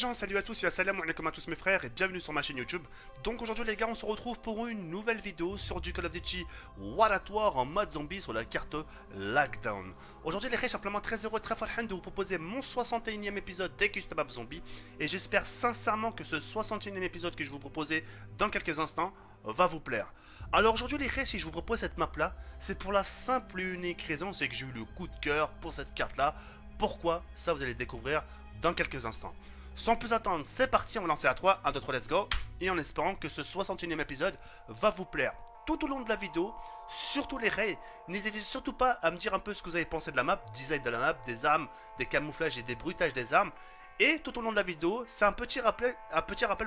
gens, salut à tous et assalamu alaikum à tous mes frères et bienvenue sur ma chaîne YouTube. Donc aujourd'hui les gars, on se retrouve pour une nouvelle vidéo sur du Call of Duty War War en mode zombie sur la carte Lockdown. Aujourd'hui les gars, je suis simplement très heureux, très farhan de vous proposer mon 61e épisode des Custom Map Zombie. Et j'espère sincèrement que ce 61e épisode que je vous proposer dans quelques instants va vous plaire. Alors aujourd'hui les gars, si je vous propose cette map là, c'est pour la simple et unique raison, c'est que j'ai eu le coup de cœur pour cette carte là. Pourquoi? Ça vous allez le découvrir dans quelques instants. Sans plus attendre, c'est parti, on va lancer à 3, 1, 2, 3, let's go. Et en espérant que ce 61e épisode va vous plaire. Tout au long de la vidéo, surtout les rays, n'hésitez surtout pas à me dire un peu ce que vous avez pensé de la map, design de la map, des armes, des camouflages et des bruitages des armes. Et tout au long de la vidéo, c'est un petit rappel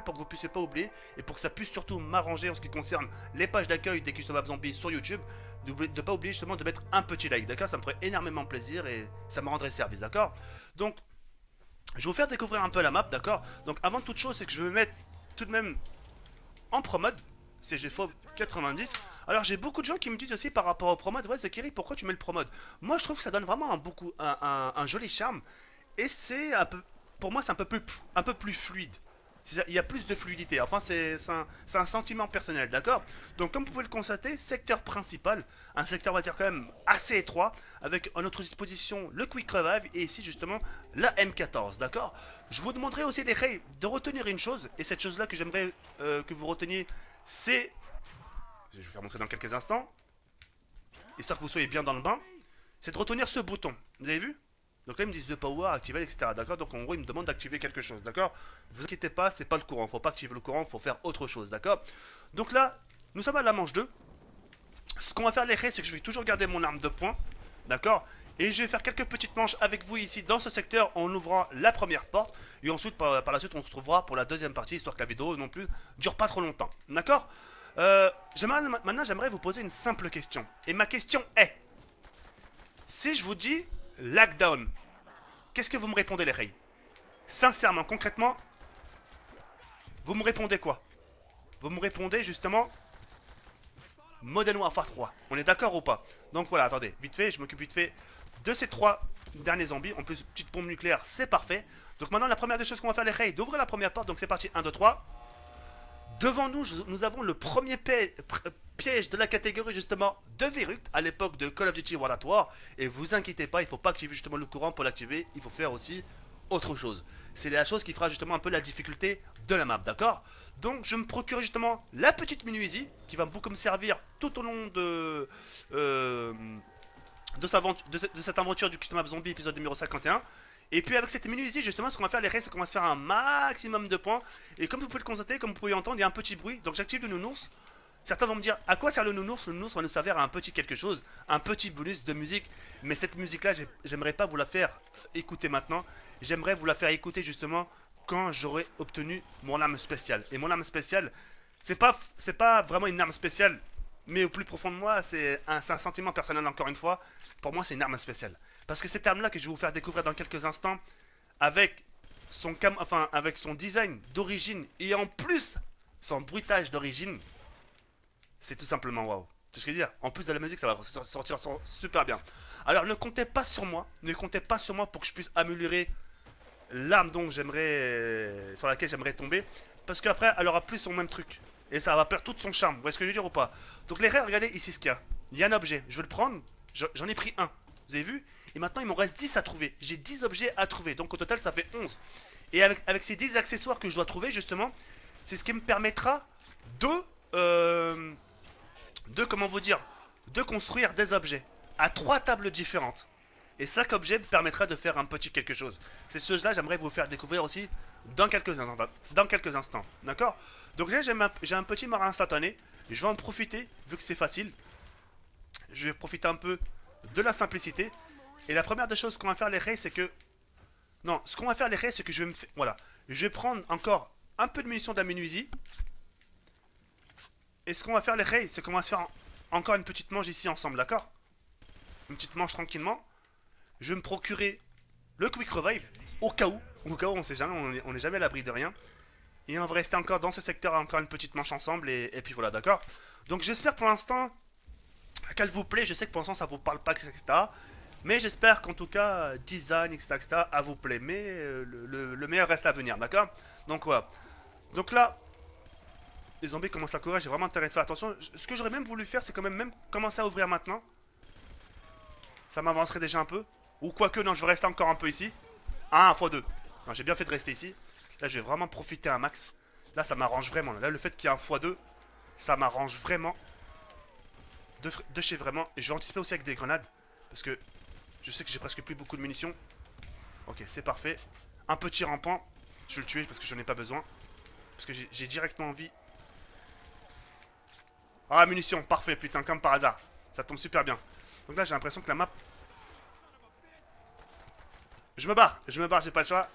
pour que vous puissiez pas oublier et pour que ça puisse surtout m'arranger en ce qui concerne les pages d'accueil des Custom Map Zombies sur YouTube, de ne pas oublier justement de mettre un petit like, d'accord? Ça me ferait énormément plaisir et ça me rendrait service, d'accord? Donc, je vais vous faire découvrir un peu la map, d'accord? Donc, avant toute chose, c'est que je vais me mettre tout de même en pro mode, CG Fauve 90. Alors, j'ai beaucoup de gens qui me disent aussi par rapport au pro mode, ouais, Zekiri, pourquoi tu mets le pro mode? Moi, je trouve que ça donne vraiment un joli charme et c'est un peu. Pour moi, c'est un peu plus fluide. Il y a plus de fluidité. Enfin, c'est un sentiment personnel, d'accord? Donc, comme vous pouvez le constater, secteur principal, un secteur, on va dire, quand même assez étroit, avec à notre disposition le Quick Revive et ici, justement, la M14, d'accord? Je vous demanderai aussi, les rays, de retenir une chose, et cette chose-là que j'aimerais que vous reteniez, c'est. Je vais vous faire montrer dans quelques instants, histoire que vous soyez bien dans le bain, c'est de retenir ce bouton. Vous avez vu? Donc là, ils me disent The Power, activer, etc. D'accord? Donc en gros, ils me demandent d'activer quelque chose. D'accord? Vous inquiétez pas, c'est pas le courant. Faut pas activer le courant, faut faire autre chose. D'accord? Donc là, nous sommes à la manche 2. Ce qu'on va faire, les rays, c'est que je vais toujours garder mon arme de poing. D'accord? Et je vais faire quelques petites manches avec vous ici dans ce secteur en ouvrant la première porte. Et ensuite, par la suite, on se retrouvera pour la deuxième partie, histoire que la vidéo non plus dure pas trop longtemps. D'accord? Maintenant, j'aimerais vous poser une simple question. Et ma question est, si je vous dis Lockdown, qu'est-ce que vous me répondez, les rays? Sincèrement, concrètement, vous me répondez quoi? Vous me répondez justement Modern Warfare 3. On est d'accord ou pas? Donc voilà, attendez, vite fait, je m'occupe vite fait de ces trois derniers zombies. En plus, petite bombe nucléaire, c'est parfait. Donc maintenant, la première des choses qu'on va faire, les rays, d'ouvrir la première porte. Donc c'est parti, 1, 2, 3. Devant nous, nous avons le premier piège de la catégorie justement de Verruct à l'époque de Call of Duty World at War. Et vous inquiétez pas, il ne faut pas activer justement le courant pour l'activer, il faut faire aussi autre chose. C'est la chose qui fera justement un peu la difficulté de la map, d'accord? Donc je me procure justement la petite minuisie qui va beaucoup me servir tout au long de cette aventure du Custom Map Zombie épisode numéro 51. Et puis avec cette minuisie, justement, ce qu'on va faire, les rays, c'est qu'on va se faire un maximum de points. Et comme vous pouvez le constater, comme vous pouvez entendre, il y a un petit bruit. Donc j'active le nounours. Certains vont me dire, à quoi sert le nounours? Le nounours va nous servir à un petit quelque chose, un petit bonus de musique. Mais cette musique-là, j'aimerais pas vous la faire écouter maintenant. J'aimerais vous la faire écouter justement quand j'aurai obtenu mon arme spéciale. Et mon arme spéciale, c'est pas vraiment une arme spéciale, mais au plus profond de moi, c'est un sentiment personnel encore une fois. Pour moi, c'est une arme spéciale. Parce que cette arme-là que je vais vous faire découvrir dans quelques instants, avec avec son design d'origine et en plus son bruitage d'origine, c'est tout simplement waouh. C'est ce que je veux dire. En plus de la musique, ça va sortir super bien. Alors ne comptez pas sur moi, pour que je puisse améliorer l'arme dont sur laquelle j'aimerais tomber, parce qu'après, elle aura plus son même truc. Et ça va perdre tout son charme. Vous voyez ce que je veux dire ou pas? Donc les rays, regardez ici ce qu'il y a. Il y a un objet. Je vais le prendre. J'en ai pris un. Vous avez vu? Et maintenant, il m'en reste 10 à trouver. J'ai 10 objets à trouver. Donc au total, ça fait 11. Et avec ces 10 accessoires que je dois trouver, justement, c'est ce qui me permettra comment vous dire, de construire des objets à 3 tables différentes. Et chaque objet me permettra de faire un petit quelque chose. Ces choses-là, j'aimerais vous faire découvrir aussi dans quelques instants. D'accord? Donc là, j'ai un petit marin instantané. Je vais en profiter, vu que c'est facile. Je vais profiter un peu de la simplicité. Et la première des choses qu'on va faire, les rays, c'est que... Non, ce qu'on va faire, les rays, c'est que je vais me faire... Voilà. Je vais prendre encore un peu de munitions d'amenuisie. Et ce qu'on va faire, les rays, c'est qu'on va se faire encore une petite manche ici ensemble, d'accord? Une petite manche tranquillement. Je vais me procurer le Quick Revive, au cas où, on sait jamais, on n'est jamais à l'abri de rien. Et on va rester encore dans ce secteur, encore une petite manche ensemble, et puis voilà, d'accord? Donc j'espère pour l'instant qu'elle vous plaît, je sais que pour l'instant ça vous parle pas, etc. Mais j'espère qu'en tout cas, design, etc., à vous plaît. Mais le meilleur reste à venir, d'accord? Donc voilà. Donc là, les zombies commencent à courir, j'ai vraiment intérêt de faire attention. Ce que j'aurais même voulu faire, c'est quand même commencer à ouvrir maintenant. Ça m'avancerait déjà un peu. Ou quoique, non, je vais rester encore un peu ici. Ah, x2. Non, j'ai bien fait de rester ici. Là, je vais vraiment profiter un max. Là, ça m'arrange vraiment. Là, le fait qu'il y ait un x2, ça m'arrange vraiment. De chez vraiment. Et je vais anticiper aussi avec des grenades. Parce que je sais que j'ai presque plus beaucoup de munitions. Ok, c'est parfait. Un petit rampant. Je vais le tuer parce que j'en ai pas besoin. Parce que j'ai directement envie. Ah, munitions, parfait, putain, comme par hasard. Ça tombe super bien. Donc là, j'ai l'impression que la map... Je me barre, j'ai pas le choix.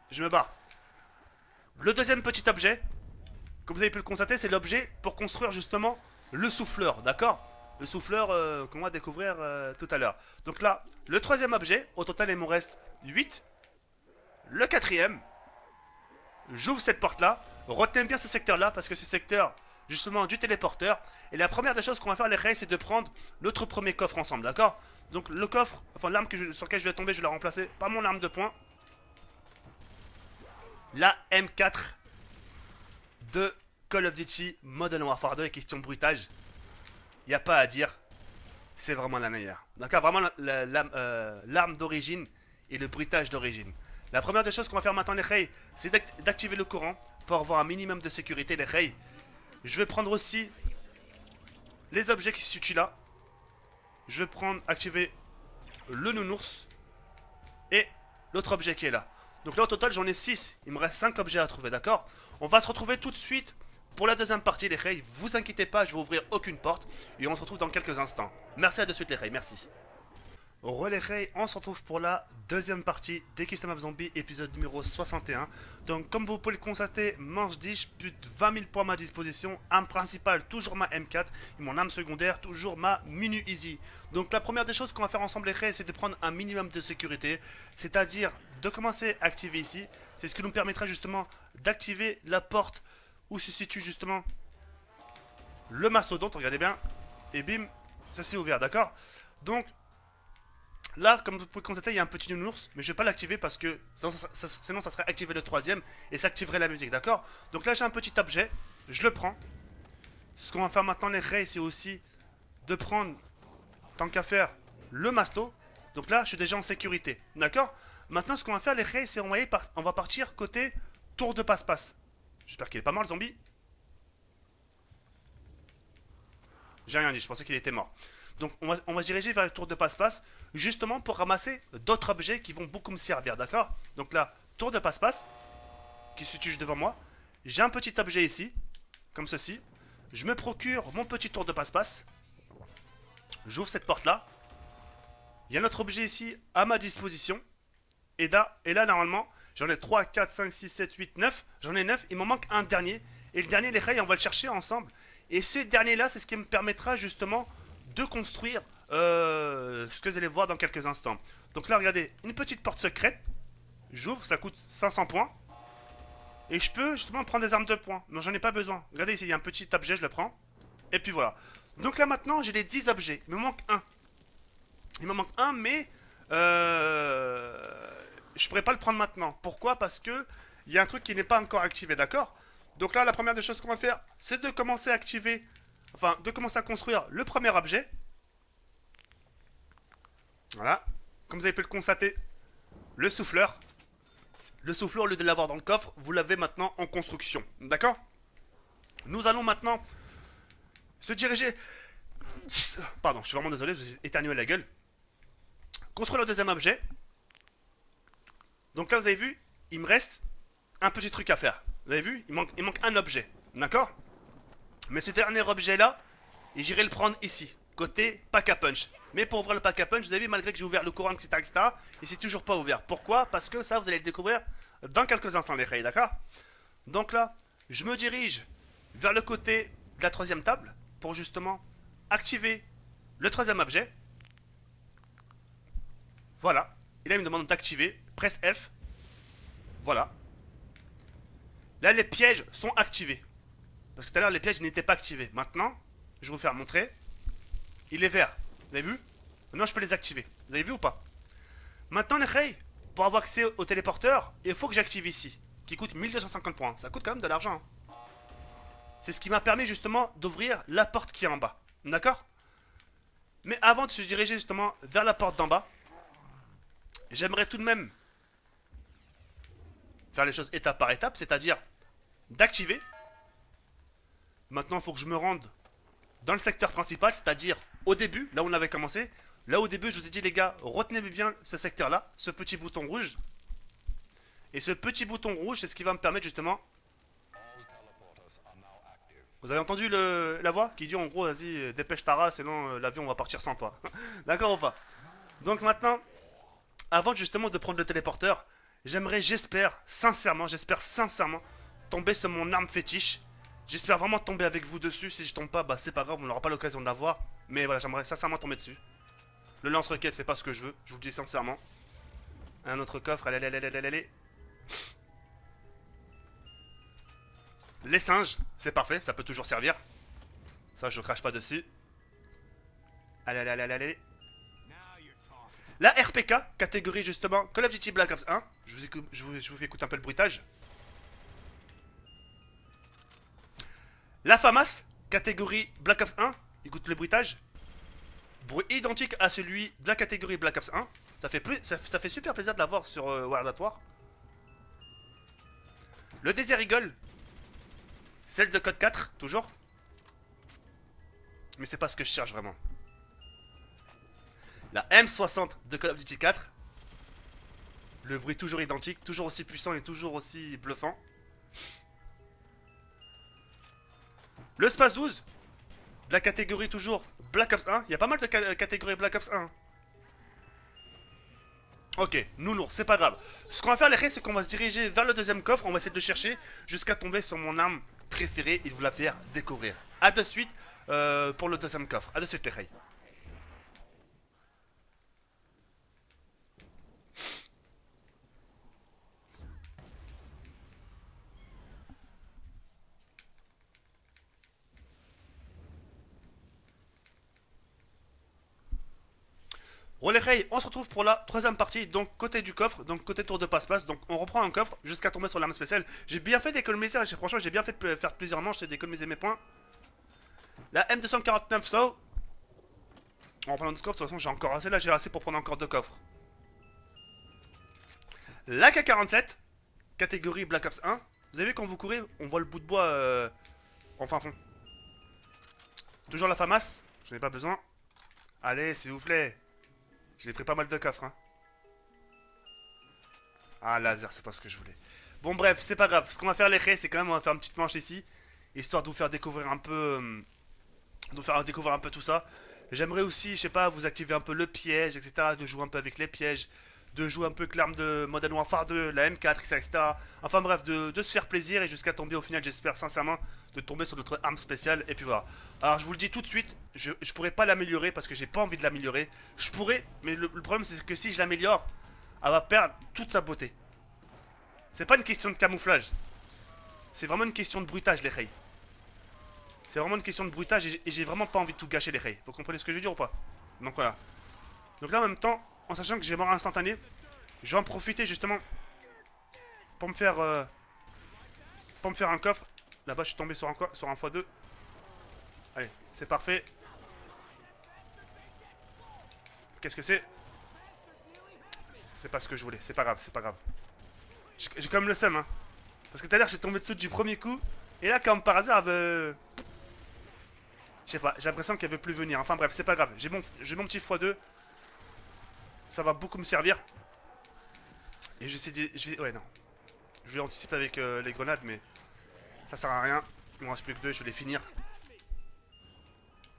Je me barre. Le deuxième petit objet, comme vous avez pu le constater, c'est l'objet pour construire justement le souffleur, d'accord? Le souffleur qu'on va découvrir tout à l'heure. Donc là, le troisième objet, au total il m'en reste 8. Le quatrième, j'ouvre cette porte-là. Retenez bien ce secteur-là, parce que c'est le secteur justement du téléporteur. Et la première des choses qu'on va faire, les règles, c'est de prendre notre premier coffre ensemble, d'accord? Donc le coffre, enfin l'arme sur laquelle je vais tomber, je vais la remplacer par mon arme de poing. La M4 de Call of Duty Modern Warfare 2 et question bruitage. Y a pas à dire, c'est vraiment la meilleure. D'accord, vraiment l'arme d'origine et le bruitage d'origine. La première des choses qu'on va faire maintenant, les rails, c'est d'activer le courant pour avoir un minimum de sécurité, les rails. Je vais prendre aussi les objets qui se situent là. Je vais prendre, activer le nounours et l'autre objet qui est là. Donc là au total j'en ai 6, il me reste 5 objets à trouver, d'accord? On va se retrouver tout de suite pour la deuxième partie les rails. Vous inquiétez pas, je vais ouvrir aucune porte et on se retrouve dans quelques instants. Merci à de suite les rails, merci. Relais Ray, on se retrouve pour la deuxième partie des Custom of Zombie, épisode numéro 61. Donc comme vous pouvez le constater, manche 10, plus de 20 000 points à ma disposition. Arme principale, toujours ma M4. Et mon arme secondaire, toujours ma Minu Easy. Donc la première des choses qu'on va faire ensemble les Ray, c'est de prendre un minimum de sécurité. C'est-à-dire de commencer à activer ici. C'est ce qui nous permettra justement d'activer la porte où se situe justement le mastodonte. Regardez bien. Et bim, ça s'est ouvert, d'accord? Donc... là, comme vous pouvez constater, il y a un petit nounours, mais je ne vais pas l'activer parce que sinon ça serait activer le troisième et ça activerait la musique, d'accord? Donc là, j'ai un petit objet, je le prends. Ce qu'on va faire maintenant, les rays, c'est aussi de prendre, tant qu'à faire, le masto. Donc là, je suis déjà en sécurité, d'accord? Maintenant, ce qu'on va faire, les rays, c'est on va partir côté tour de passe-passe. J'espère qu'il est pas mort, le zombie. J'ai rien dit, je pensais qu'il était mort. Donc on va se diriger vers le tour de passe-passe, justement pour ramasser d'autres objets qui vont beaucoup me servir, d'accord? Donc là, tour de passe-passe, qui se situe juste devant moi. J'ai un petit objet ici, comme ceci. Je me procure mon petit tour de passe-passe. J'ouvre cette porte-là. Il y a notre objet ici à ma disposition. Et là normalement, j'en ai 3, 4, 5, 6, 7, 8, 9. J'en ai 9, il m'en manque un dernier. Et le dernier, les rails, on va le chercher ensemble. Et ce dernier-là, c'est ce qui me permettra justement de construire ce que vous allez voir dans quelques instants. Donc là, regardez, une petite porte secrète. J'ouvre, ça coûte 500 points. Et je peux justement prendre des armes de poing. Non, j'en ai pas besoin. Regardez ici, il y a un petit objet, je le prends. Et puis voilà. Donc là maintenant, j'ai les 10 objets. Il me manque un. Il me manque un, mais je pourrais pas le prendre maintenant. Pourquoi? Parce que il y a un truc qui n'est pas encore activé, d'accord? Donc là, la première des choses qu'on va faire, c'est de commencer à activer, enfin, de commencer à construire le premier objet. Voilà. Comme vous avez pu le constater, le souffleur. Le souffleur, au lieu de l'avoir dans le coffre, vous l'avez maintenant en construction. D'accord? Nous allons maintenant se diriger... Pardon, je suis vraiment désolé, je vous ai éternué la gueule. Construire le deuxième objet. Donc là, vous avez vu, il me reste un petit truc à faire. Vous avez vu, il manque un objet. D'accord? Mais ce dernier objet-là, j'irai le prendre ici, côté pack à punch. Mais pour ouvrir le pack à punch, vous avez vu, malgré que j'ai ouvert le courant, etc., et c'est toujours pas ouvert. Pourquoi? Parce que ça, vous allez le découvrir dans quelques instants, les rails, d'accord? Donc là, je me dirige vers le côté de la troisième table pour justement activer le troisième objet. Voilà. Et là, il me demande d'activer. Presse F. Voilà. Là, les pièges sont activés. Parce que tout à l'heure, les pièges n'étaient pas activés. Maintenant, je vais vous faire montrer. Il est vert. Vous avez vu? Maintenant, je peux les activer. Vous avez vu ou pas? Maintenant, les Rey, pour avoir accès au téléporteur, il faut que j'active ici, qui coûte 1250 points. Ça coûte quand même de l'argent. C'est ce qui m'a permis justement d'ouvrir la porte qui est en bas. D'accord? Mais avant de se diriger justement vers la porte d'en bas, j'aimerais tout de même faire les choses étape par étape, c'est-à-dire d'activer. Maintenant, il faut que je me rende dans le secteur principal, c'est-à-dire au début, là où on avait commencé. Là au début, je vous ai dit les gars, retenez bien ce secteur-là, ce petit bouton rouge. Et ce petit bouton rouge, c'est ce qui va me permettre justement... Vous avez entendu la voix qui dit en gros, vas-y, dépêche ta race, sinon l'avion va partir sans toi. D'accord ou pas? Donc maintenant, avant justement de prendre le téléporteur, j'espère sincèrement tomber sur mon arme fétiche. J'espère vraiment tomber avec vous dessus. Si je tombe pas, bah c'est pas grave, on n'aura pas l'occasion de la voir. Mais voilà, j'aimerais sincèrement tomber dessus. Le lance-roquette, c'est pas ce que je veux, je vous le dis sincèrement. Un autre coffre, allez. Les singes, c'est parfait, ça peut toujours servir. Ça, je crache pas dessus. Allez. La RPK, catégorie justement Call of Duty Black Ops 1. Je vous fais écouter un peu le bruitage. La FAMAS, catégorie Black Ops 1. Écoute le bruitage. Bruit identique à celui de la catégorie Black Ops 1. Ça fait super plaisir de l'avoir sur World at War. Le Desert Eagle. Celle de code 4, toujours. Mais c'est pas ce que je cherche vraiment. La M60 de Call of Duty 4. Le bruit toujours identique, toujours aussi puissant et toujours aussi bluffant. Le Space 12. De la catégorie toujours Black Ops 1. Il y a pas mal de catégories Black Ops 1. Ok, nounours, c'est pas grave. Ce qu'on va faire les rêves, c'est qu'on va se diriger vers le deuxième coffre. On va essayer de le chercher jusqu'à tomber sur mon arme préférée et de vous la faire découvrir. A de suite pour le deuxième coffre. A de suite les rêves. Hey, on se retrouve pour la troisième partie, donc côté du coffre, donc côté tour de passe-passe. Donc on reprend un coffre jusqu'à tomber sur l'arme spéciale. J'ai bien fait d'économiser, franchement j'ai bien fait de faire plusieurs manches et d'économiser mes points. La M249 SAW. On reprend notre coffre, de toute façon j'ai encore assez, là j'ai assez pour prendre encore deux coffres. La K47, catégorie Black Ops 1. Vous avez vu quand vous courez, on voit le bout de bois en fin fond. Toujours la FAMAS, je n'ai pas besoin. Allez, s'il vous plaît. J'ai pris pas mal de coffres, hein. Ah, laser, c'est pas ce que je voulais. Bon, bref, c'est pas grave. Ce qu'on va faire, les raies, c'est quand même, on va faire une petite manche ici. Histoire de vous faire découvrir un peu... de vous faire découvrir un peu tout ça. J'aimerais aussi, je sais pas, vous activer un peu le piège, etc. De jouer un peu avec les pièges. De jouer un peu avec l'arme de Modern Warfare 2, la M4, etc. Enfin bref, de se faire plaisir et jusqu'à tomber au final, j'espère sincèrement, de tomber sur notre arme spéciale. Et puis voilà. Alors je vous le dis tout de suite, je pourrais pas l'améliorer parce que j'ai pas envie de l'améliorer. Je pourrais, mais le problème c'est que si je l'améliore, elle va perdre toute sa beauté. C'est pas une question de camouflage. C'est vraiment une question de bruitage, les rays. C'est vraiment une question de bruitage et j'ai vraiment pas envie de tout gâcher, les rays. Vous comprenez ce que je veux dire ou pas? Donc voilà. Donc là en même temps, en sachant que j'ai mort instantané, je vais en profiter justement pour me faire un coffre. Là-bas, je suis tombé sur un x2. Allez, c'est parfait. Qu'est-ce que c'est? C'est pas ce que je voulais, c'est pas grave, c'est pas grave. J'ai quand même le seum, hein. Parce que tout à l'heure, j'ai tombé dessus du premier coup. Et là, comme par hasard, je sais pas, j'ai l'impression qu'elle veut plus venir. Enfin bref, c'est pas grave. J'ai mon petit x2. Ça va beaucoup me servir. Et ouais, non. Je vais anticiper avec les grenades, mais ça sert à rien. Il me reste plus que deux, je vais les finir.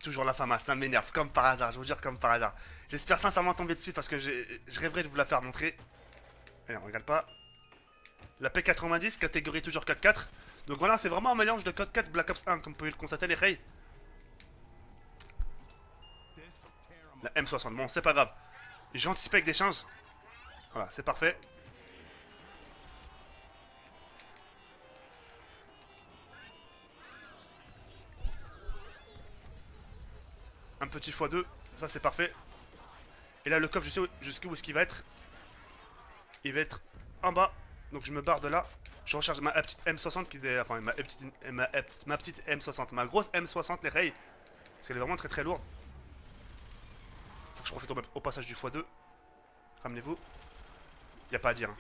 Toujours la FAMAS, ça m'énerve, comme par hasard, je vous jure, comme par hasard. J'espère sincèrement tomber dessus parce que je rêverais de vous la faire montrer. Allez, on regarde pas. La P90, catégorie toujours code 4. Donc voilà, c'est vraiment un mélange de code 4 Black Ops 1, comme vous pouvez le constater, les rays. La M60, bon, c'est pas grave. J'anticipe avec des chances. Voilà, c'est parfait. Un petit x2, ça c'est parfait. Et là, le coffre, je sais jusqu'où est-ce qu'il va être. Il va être en bas. Donc je me barre de là. Je recharge ma petite M60 qui est... Enfin, ma petite M60. Ma grosse M60, les rails. Parce qu'elle est vraiment très très lourde. Faut que je profite au passage du x2. Ramenez-vous. Y a pas à dire. Hein.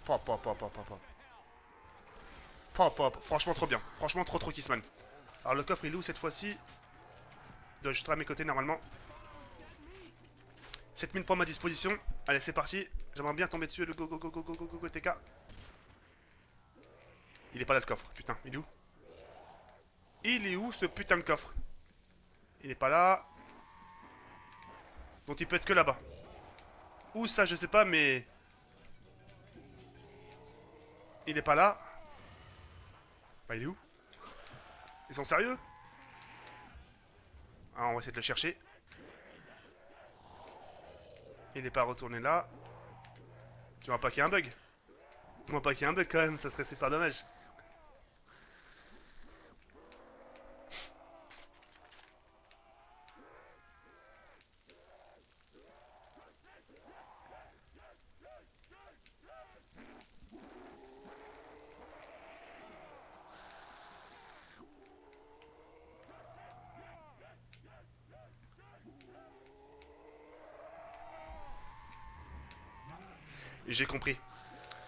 Pop, pop, pop, pop, pop. Pop, pop. Franchement, trop bien. Franchement, trop Kissman. Alors, le coffre, il est où cette fois-ci? Il doit juste à mes côtés normalement. 7000 points à ma disposition. Allez, c'est parti. J'aimerais bien tomber dessus. Le go, TK. Il est pas là le coffre. Putain, il est où? Il est où ce putain de coffre? Il est pas là. Donc il peut être que là-bas. Où ça, je sais pas, mais... Il est pas là. Bah, il est où? Ils sont sérieux? Ah, on va essayer de le chercher. Il n'est pas retourné là. Tu vois pas qu'il y a un bug? Tu vois pas qu'il y a un bug quand même, ça serait super dommage. J'ai compris.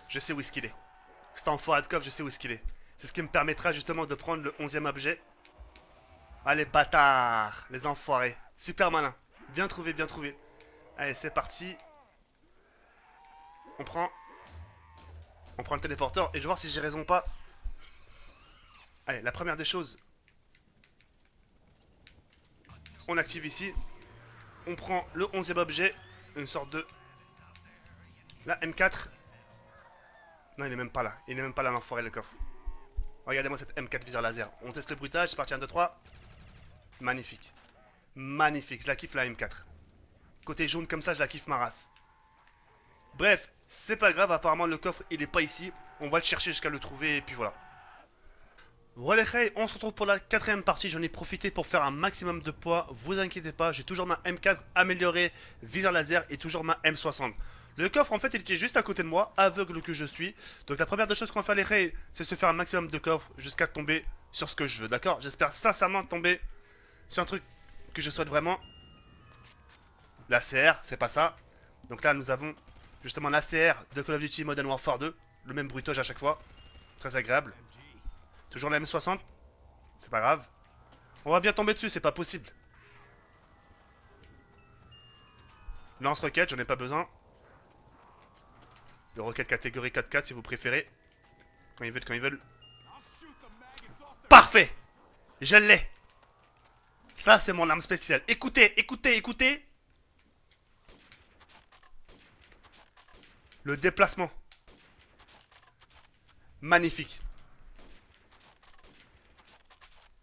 Je sais où est-ce qu'il est. Cet enfoiré de coffre, je sais où est-ce qu'il est. C'est ce qui me permettra justement de prendre le 11e objet. Allez, bâtards. Les enfoirés. Super malin. Bien trouvé, bien trouvé. Allez, c'est parti. On prend le téléporteur et je vais voir si j'ai raison ou pas. Allez, la première des choses. On active ici. On prend le 11e objet. Une sorte de... La M4. Non, il est même pas là. Il est même pas là, l'enfoiré, le coffre. Regardez-moi cette M4 viseur laser. On teste le bruitage. C'est parti, 1, 2, 3. Magnifique. Magnifique. Je la kiffe, la M4. Côté jaune comme ça, je la kiffe ma race. Bref, c'est pas grave. Apparemment, le coffre, il est pas ici. On va le chercher jusqu'à le trouver. Et puis voilà. Voilà les gars, on se retrouve pour la 4ème partie. J'en ai profité pour faire un maximum de poids. Vous inquiétez pas, j'ai toujours ma M4 améliorée, viseur laser et toujours ma M60. Le coffre, en fait, il était juste à côté de moi, aveugle que je suis. Donc la première des choses qu'on va faire les gars, c'est se faire un maximum de coffres jusqu'à tomber sur ce que je veux, d'accord? J'espère sincèrement tomber sur un truc que je souhaite vraiment. La CR, c'est pas ça. Donc là, nous avons justement la CR de Call of Duty Modern Warfare 2. Le même bruitage à chaque fois. Très agréable. Toujours la M60. C'est pas grave. On va bien tomber dessus, c'est pas possible. Lance-roquette, j'en ai pas besoin. Le roquette catégorie 4-4 si vous préférez. Quand ils veulent, quand ils veulent. Parfait! Je l'ai! Ça, c'est mon arme spéciale. Écoutez, écoutez, écoutez! Le déplacement. Magnifique.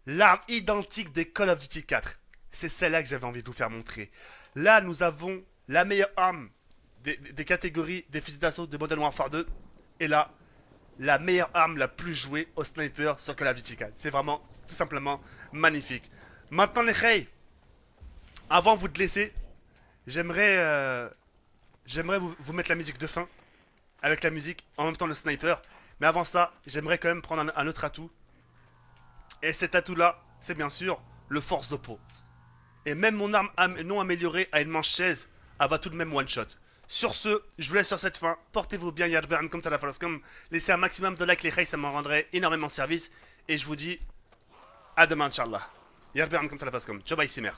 L'arme identique des Call of Duty 4. C'est celle-là que j'avais envie de vous faire montrer. Là, nous avons la meilleure arme des catégories des fusils d'assaut de Modern Warfare 2. Et là, la meilleure arme la plus jouée au sniper sur Call of Duty 4. C'est vraiment, tout simplement, magnifique. Maintenant, les gars, avant de vous laisser, j'aimerais vous mettre la musique de fin. Avec la musique, en même temps le sniper. Mais avant ça, j'aimerais quand même prendre un autre atout. Et cet atout-là, c'est bien sûr le force de peau. Et même mon arme non améliorée à une manche 16, elle va tout de même one-shot. Sur ce, je vous laisse sur cette fin. Portez-vous bien, Yardbern, comme ça la comme. Laissez un maximum de likes, les rails, ça m'en rendrait énormément service. Et je vous dis à demain, Inch'Allah. Yardbern, comme ça la comme. Ciao, bye, Simer.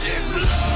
magic blow.